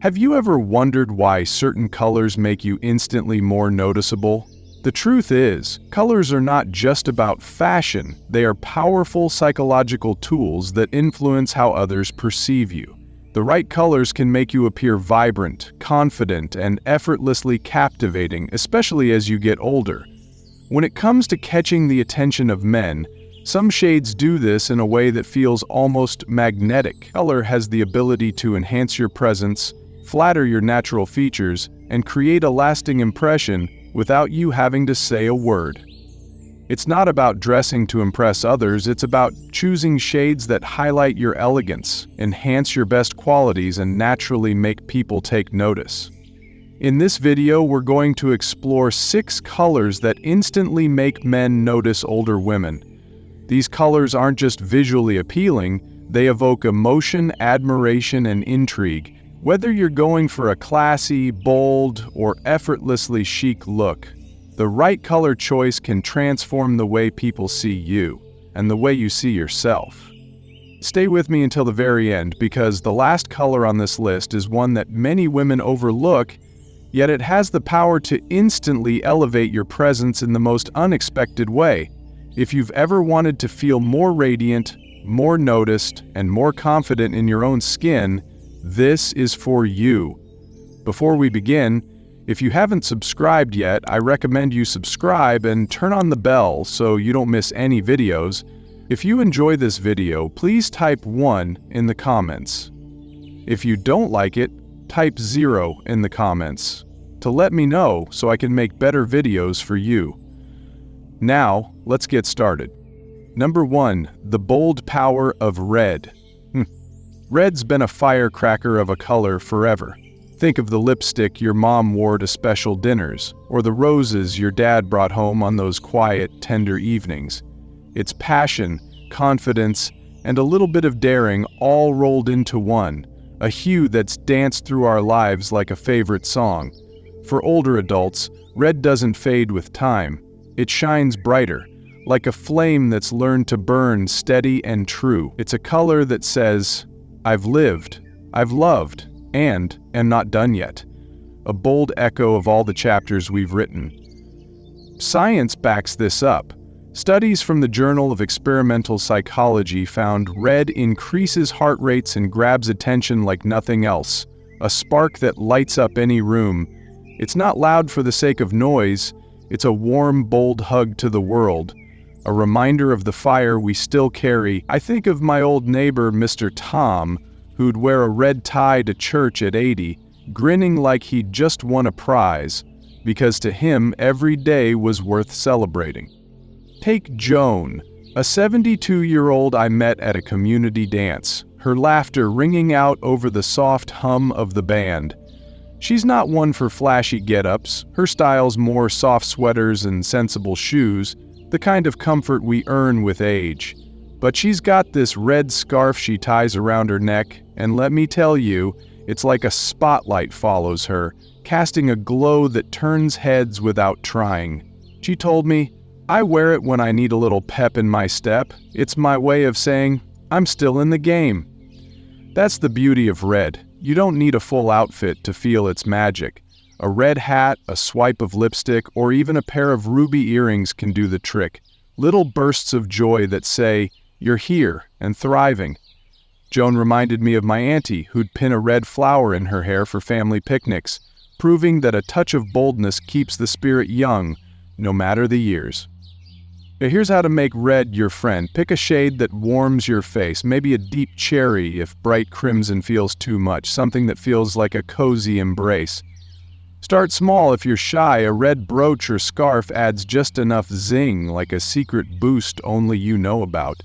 Have you ever wondered why certain colors make you instantly more noticeable? The truth is, colors are not just about fashion, they are powerful psychological tools that influence how others perceive you. The right colors can make you appear vibrant, confident, and effortlessly captivating, especially as you get older. When it comes to catching the attention of men, some shades do this in a way that feels almost magnetic. Color has the ability to enhance your presence, flatter your natural features, and create a lasting impression without you having to say a word. It's not about dressing to impress others, it's about choosing shades that highlight your elegance, enhance your best qualities, and naturally make people take notice. In this video, we're going to explore 6 colors that instantly make men notice older women. These colors aren't just visually appealing, they evoke emotion, admiration, and intrigue. Whether you're going for a classy, bold, or effortlessly chic look, the right color choice can transform the way people see you and the way you see yourself. Stay with me until the very end because the last color on this list is one that many women overlook, yet it has the power to instantly elevate your presence in the most unexpected way. If you've ever wanted to feel more radiant, more noticed, and more confident in your own skin, this is for you. Before we begin, if you haven't subscribed yet, I recommend you subscribe and turn on the bell so you don't miss any videos. If you enjoy this video, please type 1 in the comments. If you don't like it, type 0 in the comments to let me know so I can make better videos for you. Now, let's get started. Number 1, the bold power of red. Red's been a firecracker of a color forever. Think of the lipstick your mom wore to special dinners, or the roses your dad brought home on those quiet, tender evenings. It's passion, confidence, and a little bit of daring all rolled into one, a hue that's danced through our lives like a favorite song. For older adults, red doesn't fade with time. It shines brighter, like a flame that's learned to burn steady and true. It's a color that says, I've lived, I've loved, and am not done yet. A bold echo of all the chapters we've written. Science backs this up. Studies from the Journal of Experimental Psychology found red increases heart rates and grabs attention like nothing else, a spark that lights up any room. It's not loud for the sake of noise, it's a warm, bold hug to the world. A reminder of the fire we still carry. I think of my old neighbor, Mr. Tom, who'd wear a red tie to church at 80, grinning like he'd just won a prize, because to him every day was worth celebrating. Take Joan, a 72-year-old I met at a community dance, her laughter ringing out over the soft hum of the band. She's not one for flashy get-ups, her style's more soft sweaters and sensible shoes, the kind of comfort we earn with age. But she's got this red scarf she ties around her neck, and let me tell you, it's like a spotlight follows her, casting a glow that turns heads without trying. She told me, I wear it when I need a little pep in my step. It's my way of saying, I'm still in the game. That's the beauty of red. You don't need a full outfit to feel its magic. A red hat, a swipe of lipstick, or even a pair of ruby earrings can do the trick. Little bursts of joy that say, you're here and thriving. Joan reminded me of my auntie, who'd pin a red flower in her hair for family picnics, proving that a touch of boldness keeps the spirit young, no matter the years. Now here's how to make red your friend. Pick a shade that warms your face, maybe a deep cherry if bright crimson feels too much, something that feels like a cozy embrace. Start small if you're shy. A red brooch or scarf adds just enough zing, like a secret boost only you know about.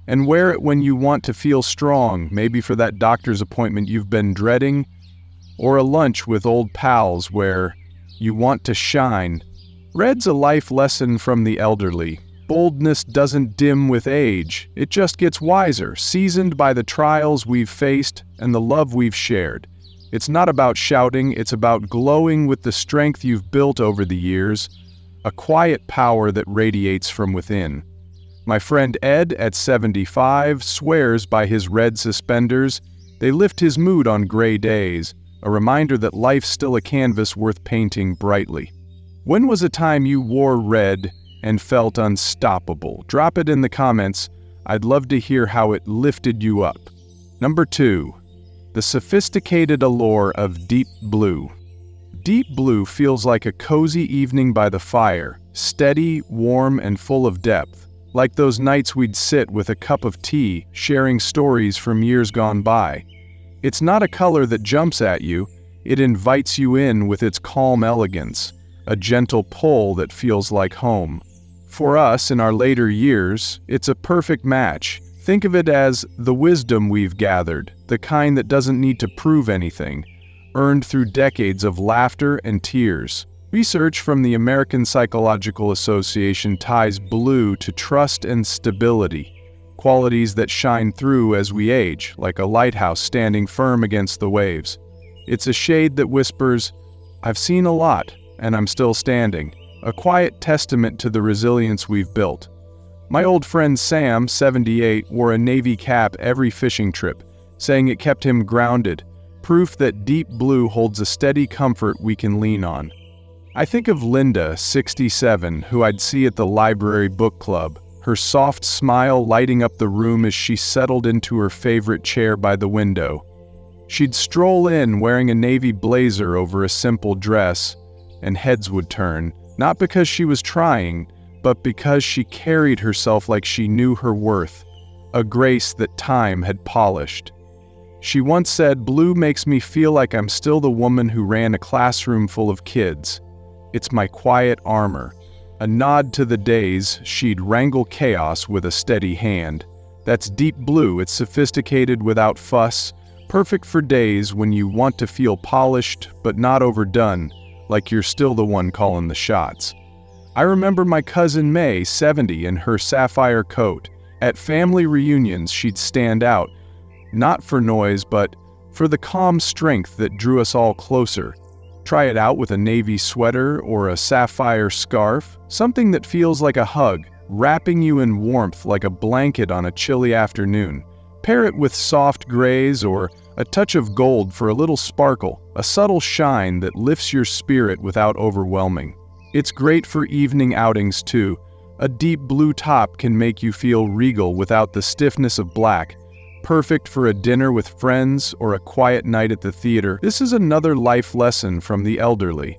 And wear it when you want to feel strong, maybe for that doctor's appointment you've been dreading, or a lunch with old pals where you want to shine. Red's a life lesson from the elderly. Boldness doesn't dim with age, it just gets wiser, seasoned by the trials we've faced and the love we've shared. It's not about shouting, it's about glowing with the strength you've built over the years, a quiet power that radiates from within. My friend Ed, at 75, swears by his red suspenders. They lift his mood on gray days. a reminder that life's still a canvas worth painting brightly. When was a time you wore red and felt unstoppable? Drop it in the comments. I'd love to hear how it lifted you up. Number 2. The sophisticated allure of deep blue. Deep blue feels like a cozy evening by the fire, steady, warm, and full of depth, like those nights we'd sit with a cup of tea, sharing stories from years gone by. It's not a color that jumps at you, it invites you in with its calm elegance, a gentle pull that feels like home. For us, in our later years, it's a perfect match. Think of it as the wisdom we've gathered, the kind that doesn't need to prove anything, earned through decades of laughter and tears. Research from the American Psychological Association ties blue to trust and stability, qualities that shine through as we age, like a lighthouse standing firm against the waves. It's a shade that whispers, "I've seen a lot, and I'm still standing," a quiet testament to the resilience we've built. My old friend Sam, 78, wore a navy cap every fishing trip, saying it kept him grounded, proof that deep blue holds a steady comfort we can lean on. I think of Linda, 67, who I'd see at the library book club, her soft smile lighting up the room as she settled into her favorite chair by the window. She'd stroll in wearing a navy blazer over a simple dress, and heads would turn, not because she was trying, but because she carried herself like she knew her worth, a grace that time had polished. She once said, "Blue makes me feel like I'm still the woman who ran a classroom full of kids. It's my quiet armor," a nod to the days she'd wrangle chaos with a steady hand. That's deep blue. It's sophisticated without fuss, perfect for days when you want to feel polished but not overdone, like you're still the one calling the shots. I remember my cousin May, 70, in her sapphire coat. At family reunions, she'd stand out, not for noise, but for the calm strength that drew us all closer. Try it out with a navy sweater or a sapphire scarf, something that feels like a hug, wrapping you in warmth like a blanket on a chilly afternoon. Pair it with soft grays or a touch of gold for a little sparkle, a subtle shine that lifts your spirit without overwhelming. It's great for evening outings too. A deep blue top can make you feel regal without the stiffness of black. Perfect for a dinner with friends or a quiet night at the theater. This is another life lesson from the elderly.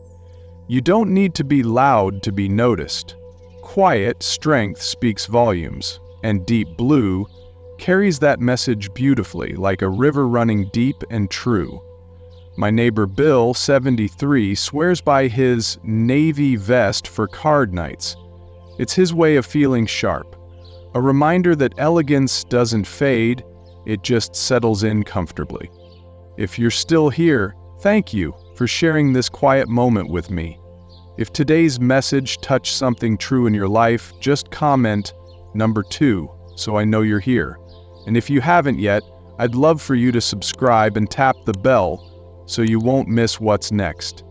You don't need to be loud to be noticed. Quiet strength speaks volumes, and deep blue carries that message beautifully, like a river running deep and true. My neighbor Bill, 73, swears by his navy vest for card nights. It's his way of feeling sharp, a reminder that elegance doesn't fade, it just settles in comfortably. If you're still here, thank you for sharing this quiet moment with me. If today's message touched something true in your life, just comment number 2 so I know you're here. And if you haven't yet, I'd love for you to subscribe and tap the bell so you won't miss what's next.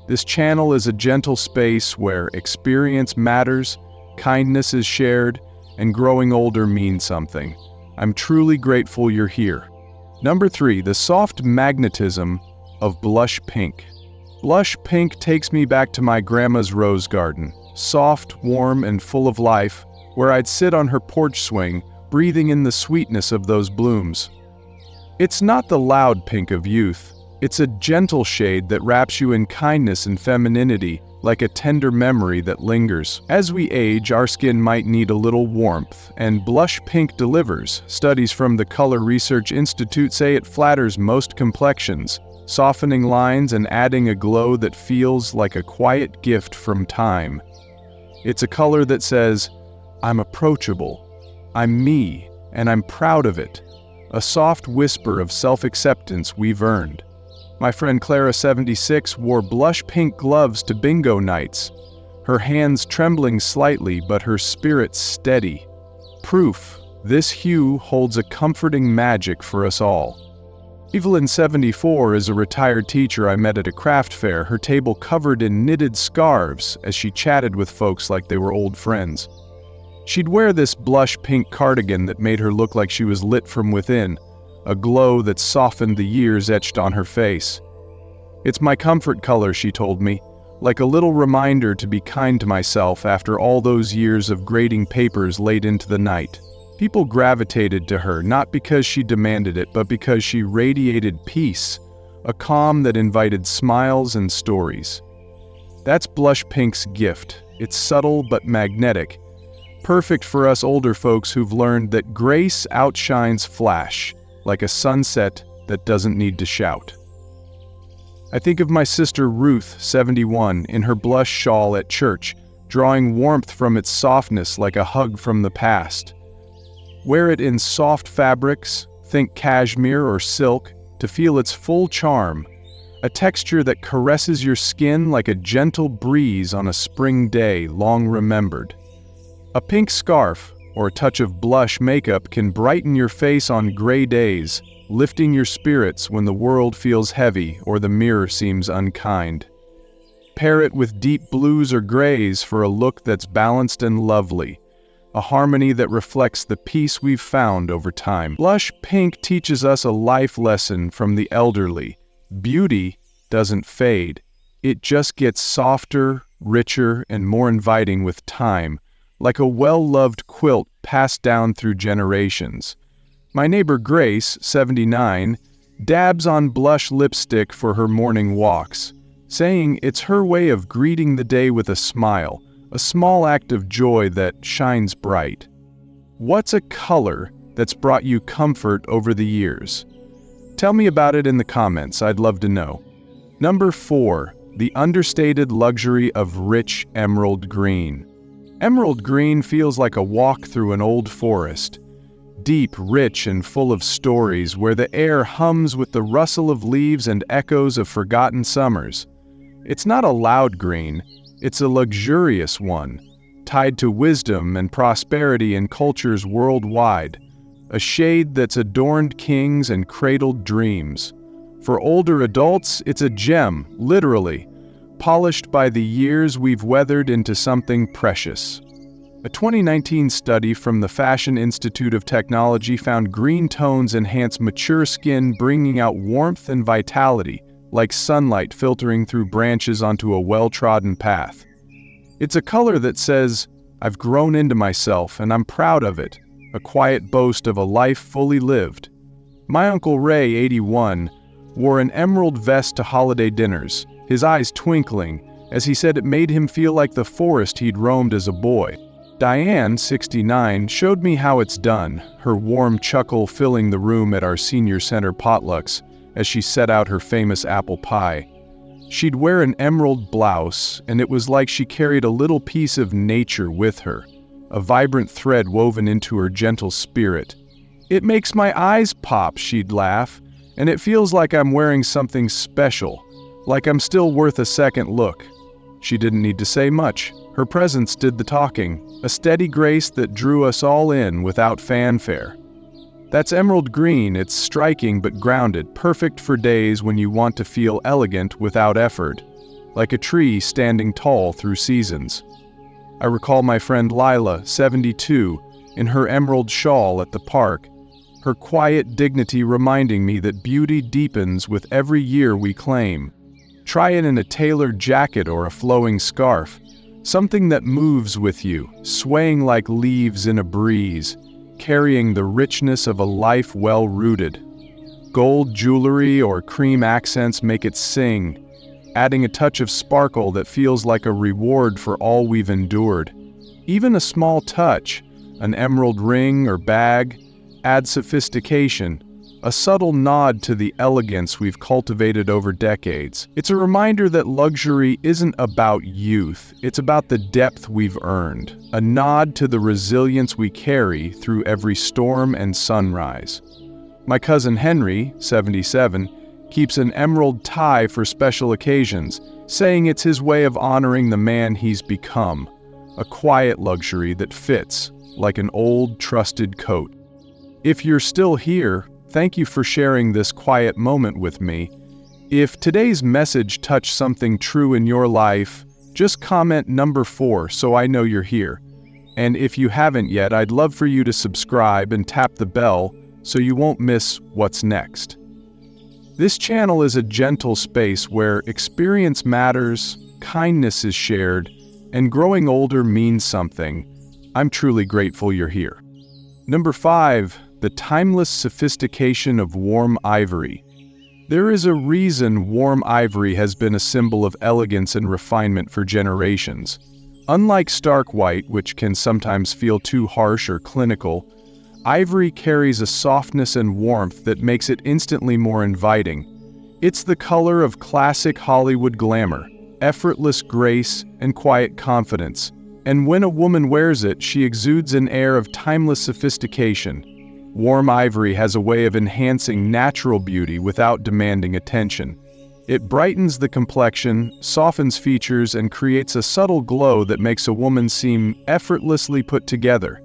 This channel is a gentle space where experience matters, kindness is shared, and growing older means something. I'm truly grateful you're here. Number 3, the soft magnetism of blush pink. Blush pink takes me back to my grandma's rose garden, soft, warm, and full of life, where I'd sit on her porch swing, breathing in the sweetness of those blooms. It's not the loud pink of youth. It's a gentle shade that wraps you in kindness and femininity, like a tender memory that lingers. As we age, our skin might need a little warmth, and blush pink delivers. Studies from the Color Research Institute say it flatters most complexions, softening lines and adding a glow that feels like a quiet gift from time. It's a color that says, "I'm approachable, I'm me, and I'm proud of it." A soft whisper of self-acceptance we've earned. My friend Clara, 76, wore blush pink gloves to bingo nights, her hands trembling slightly but her spirit steady. Proof, this hue holds a comforting magic for us all. Evelyn, 74, is a retired teacher I met at a craft fair, her table covered in knitted scarves as she chatted with folks like they were old friends. She'd wear this blush pink cardigan that made her look like she was lit from within, a glow that softened the years etched on her face. "It's my comfort color," she told me, like a little reminder to be kind to myself after all those years of grading papers late into the night. People gravitated to her not because she demanded it, but because she radiated peace, a calm that invited smiles and stories. That's blush pink's gift. It's subtle but magnetic, perfect for us older folks who've learned that grace outshines flash, like a sunset that doesn't need to shout. I think of my sister Ruth, 71, in her blush shawl at church, drawing warmth from its softness like a hug from the past. Wear it in soft fabrics, think cashmere or silk, to feel its full charm, a texture that caresses your skin like a gentle breeze on a spring day long remembered. A pink scarf or a touch of blush makeup can brighten your face on gray days, lifting your spirits when the world feels heavy or the mirror seems unkind. Pair it with deep blues or grays for a look that's balanced and lovely, a harmony that reflects the peace we've found over time. Blush pink teaches us a life lesson from the elderly. Beauty doesn't fade. It just gets softer, richer, and more inviting with time, like a well-loved quilt passed down through generations. My neighbor Grace, 79, dabs on blush lipstick for her morning walks, saying it's her way of greeting the day with a smile, a small act of joy that shines bright. What's a color that's brought you comfort over the years? Tell me about it in the comments, I'd love to know. Number 4, the understated luxury of rich emerald green. Emerald green feels like a walk through an old forest. Deep, rich, and full of stories where the air hums with the rustle of leaves and echoes of forgotten summers. It's not a loud green, it's a luxurious one, tied to wisdom and prosperity in cultures worldwide, a shade that's adorned kings and cradled dreams. For older adults, it's a gem, literally, polished by the years we've weathered into something precious. A 2019 study from the Fashion Institute of Technology found green tones enhance mature skin, bringing out warmth and vitality, like sunlight filtering through branches onto a well-trodden path. It's a color that says, "I've grown into myself and I'm proud of it," a quiet boast of a life fully lived. My Uncle Ray, 81, wore an emerald vest to holiday dinners, his eyes twinkling, as he said it made him feel like the forest he'd roamed as a boy. Diane, 69, showed me how it's done, her warm chuckle filling the room at our senior center potlucks as she set out her famous apple pie. She'd wear an emerald blouse, and it was like she carried a little piece of nature with her, a vibrant thread woven into her gentle spirit. "It makes my eyes pop," she'd laugh, "and it feels like I'm wearing something special, like I'm still worth a second look." She didn't need to say much. Her presence did the talking, a steady grace that drew us all in without fanfare. That's emerald green. It's striking but grounded, perfect for days when you want to feel elegant without effort, like a tree standing tall through seasons. I recall my friend Lila, 72, in her emerald shawl at the park, her quiet dignity reminding me that beauty deepens with every year we claim. Try it in a tailored jacket or a flowing scarf, something that moves with you, swaying like leaves in a breeze, carrying the richness of a life well-rooted. Gold jewelry or cream accents make it sing, adding a touch of sparkle that feels like a reward for all we've endured. Even a small touch, an emerald ring or bag, adds sophistication, a subtle nod to the elegance we've cultivated over decades. It's a reminder that luxury isn't about youth, it's about the depth we've earned, a nod to the resilience we carry through every storm and sunrise. My cousin Henry, 77, keeps an emerald tie for special occasions, saying it's his way of honoring the man he's become, a quiet luxury that fits, like an old, trusted coat. If you're still here, thank you for sharing this quiet moment with me. If today's message touched something true in your life, just comment number 4 so I know you're here. And if you haven't yet, I'd love for you to subscribe and tap the bell so you won't miss what's next. This channel is a gentle space where experience matters, kindness is shared, and growing older means something. I'm truly grateful you're here. Number 5. The timeless sophistication of warm ivory. There is a reason warm ivory has been a symbol of elegance and refinement for generations. Unlike stark white, which can sometimes feel too harsh or clinical, ivory carries a softness and warmth that makes it instantly more inviting. It's the color of classic Hollywood glamour, effortless grace, and quiet confidence. And when a woman wears it, she exudes an air of timeless sophistication. Warm ivory has a way of enhancing natural beauty without demanding attention. It brightens the complexion, softens features, and creates a subtle glow that makes a woman seem effortlessly put together.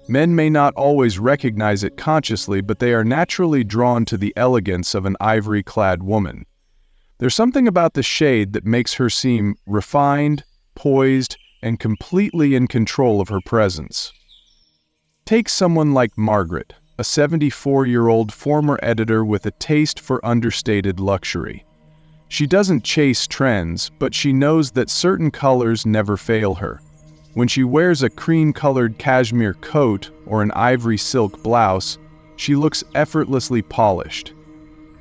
Men may not always recognize it consciously, but they are naturally drawn to the elegance of an ivory-clad woman. There's something about the shade that makes her seem refined, poised, and completely in control of her presence. Take someone like Margaret, a 74-year-old former editor with a taste for understated luxury. She doesn't chase trends, but she knows that certain colors never fail her. When she wears a cream-colored cashmere coat or an ivory silk blouse, she looks effortlessly polished.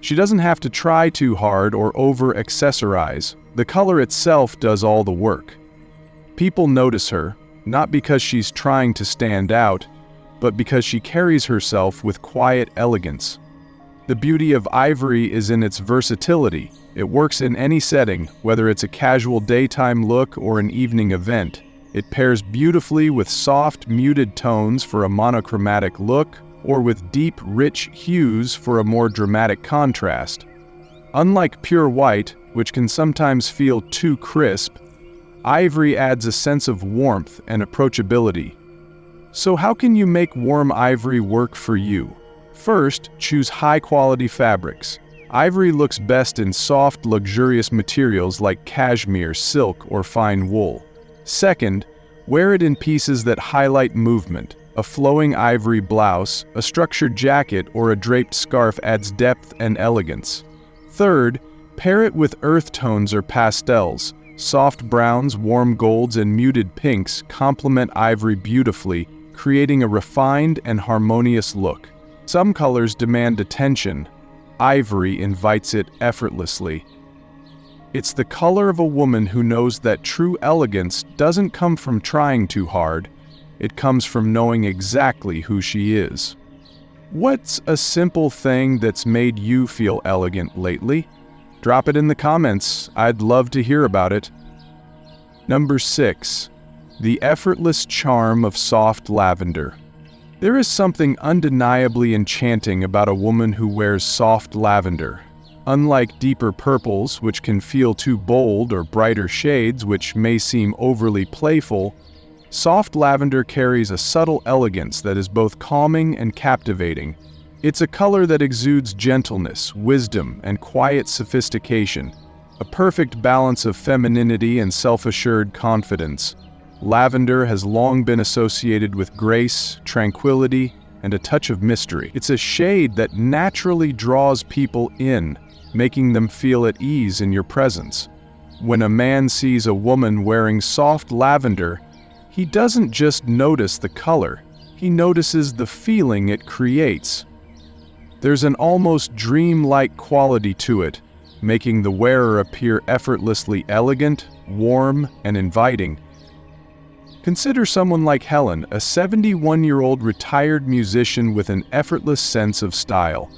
She doesn't have to try too hard or over-accessorize. The color itself does all the work. People notice her, not because she's trying to stand out, but because she carries herself with quiet elegance. The beauty of ivory is in its versatility. It works in any setting, whether it's a casual daytime look or an evening event. It pairs beautifully with soft, muted tones for a monochromatic look, or with deep, rich hues for a more dramatic contrast. Unlike pure white, which can sometimes feel too crisp, ivory adds a sense of warmth and approachability. So how can you make warm ivory work for you? First, choose high-quality fabrics. Ivory looks best in soft, luxurious materials like cashmere, silk, or fine wool. Second, wear it in pieces that highlight movement. A flowing ivory blouse, a structured jacket, or a draped scarf adds depth and elegance. Third, pair it with earth tones or pastels. Soft browns, warm golds, and muted pinks complement ivory beautifully, creating a refined and harmonious look. Some colors demand attention. Ivory invites it effortlessly. It's the color of a woman who knows that true elegance doesn't come from trying too hard. It comes from knowing exactly who she is. What's a simple thing that's made you feel elegant lately? Drop it in the comments. I'd love to hear about it. Number 6. The effortless charm of soft lavender. There is something undeniably enchanting about a woman who wears soft lavender. Unlike deeper purples, which can feel too bold, or brighter shades, which may seem overly playful, soft lavender carries a subtle elegance that is both calming and captivating. It's a color that exudes gentleness, wisdom, and quiet sophistication, a perfect balance of femininity and self-assured confidence. Lavender has long been associated with grace, tranquility, and a touch of mystery. It's a shade that naturally draws people in, making them feel at ease in your presence. When a man sees a woman wearing soft lavender, he doesn't just notice the color, he notices the feeling it creates. There's an almost dreamlike quality to it, making the wearer appear effortlessly elegant, warm, and inviting. Consider someone like Helen, a 71-year-old retired musician with an effortless sense of style.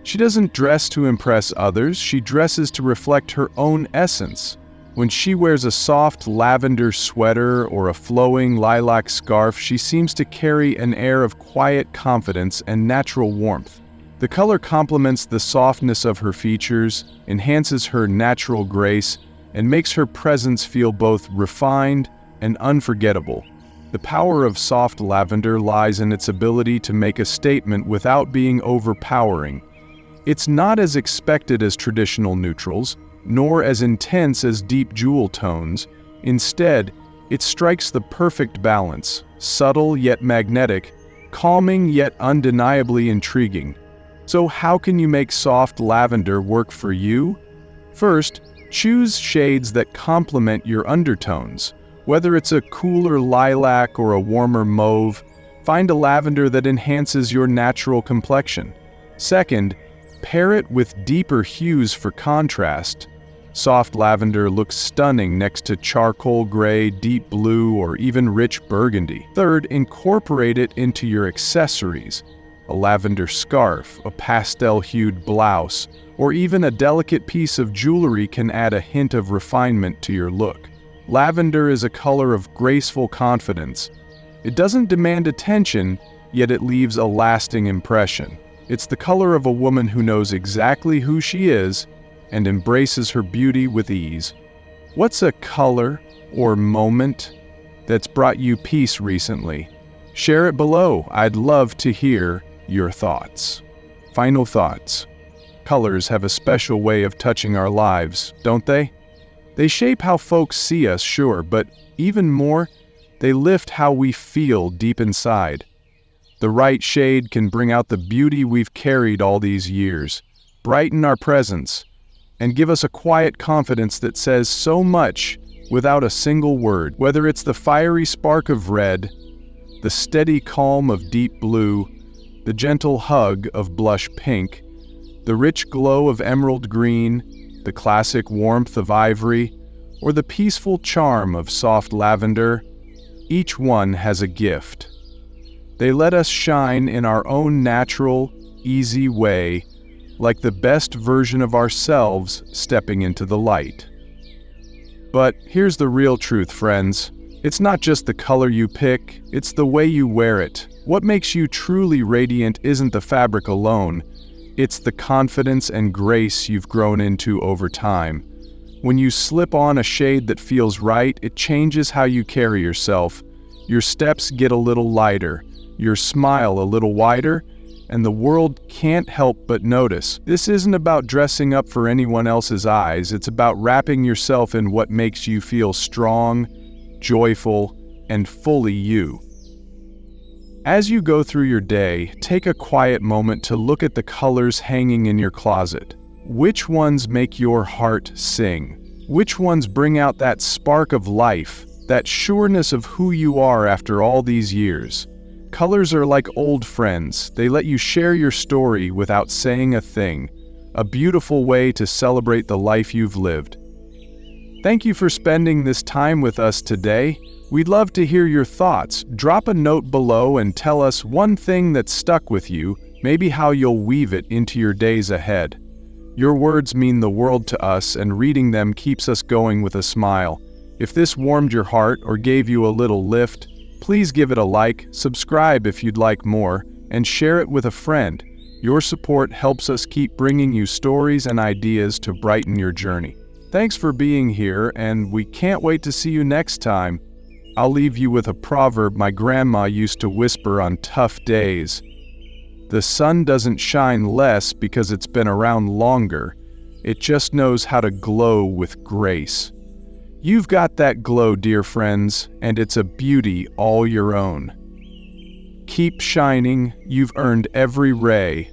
She doesn't dress to impress others, she dresses to reflect her own essence. When she wears a soft lavender sweater or a flowing lilac scarf, she seems to carry an air of quiet confidence and natural warmth. The color complements the softness of her features, enhances her natural grace, and makes her presence feel both refined and unforgettable. The power of soft lavender lies in its ability to make a statement without being overpowering. It's not as expected as traditional neutrals, nor as intense as deep jewel tones. Instead, it strikes the perfect balance, subtle yet magnetic, calming yet undeniably intriguing. So how can you make soft lavender work for you? First, choose shades that complement your undertones. Whether it's a cooler lilac or a warmer mauve, find a lavender that enhances your natural complexion. Second, pair it with deeper hues for contrast. Soft lavender looks stunning next to charcoal gray, deep blue, or even rich burgundy. Third, incorporate it into your accessories. A lavender scarf, a pastel-hued blouse, or even a delicate piece of jewelry can add a hint of refinement to your look. Lavender is a color of graceful confidence. It doesn't demand attention, yet it leaves a lasting impression. It's the color of a woman who knows exactly who she is and embraces her beauty with ease. What's a color or moment that's brought you peace recently? Share it below. I'd love to hear your thoughts. Final thoughts. Colors have a special way of touching our lives, don't they? They shape how folks see us, sure, but even more, they lift how we feel deep inside. The right shade can bring out the beauty we've carried all these years, brighten our presence, and give us a quiet confidence that says so much without a single word. Whether it's the fiery spark of red, the steady calm of deep blue, the gentle hug of blush pink, the rich glow of emerald green, the classic warmth of ivory, or the peaceful charm of soft lavender, each one has a gift. They let us shine in our own natural, easy way, like the best version of ourselves stepping into the light. But here's the real truth, friends. It's not just the color you pick, it's the way you wear it. What makes you truly radiant isn't the fabric alone, it's the confidence and grace you've grown into over time. When you slip on a shade that feels right, it changes how you carry yourself. Your steps get a little lighter, your smile a little wider, and the world can't help but notice. This isn't about dressing up for anyone else's eyes, it's about wrapping yourself in what makes you feel strong, joyful, and fully you. As you go through your day, take a quiet moment to look at the colors hanging in your closet. Which ones make your heart sing? Which ones bring out that spark of life, that sureness of who you are after all these years? Colors are like old friends. They let you share your story without saying a thing. A beautiful way to celebrate the life you've lived. Thank you for spending this time with us today. We'd love to hear your thoughts. Drop a note below and tell us one thing that stuck with you, maybe how you'll weave it into your days ahead. Your words mean the world to us, and reading them keeps us going with a smile. If this warmed your heart or gave you a little lift, please give it a like, subscribe if you'd like more, and share it with a friend. Your support helps us keep bringing you stories and ideas to brighten your journey. Thanks for being here, and we can't wait to see you next time. I'll leave you with a proverb my grandma used to whisper on tough days. The sun doesn't shine less because it's been around longer. It just knows how to glow with grace. You've got that glow, dear friends, and it's a beauty all your own. Keep shining, you've earned every ray.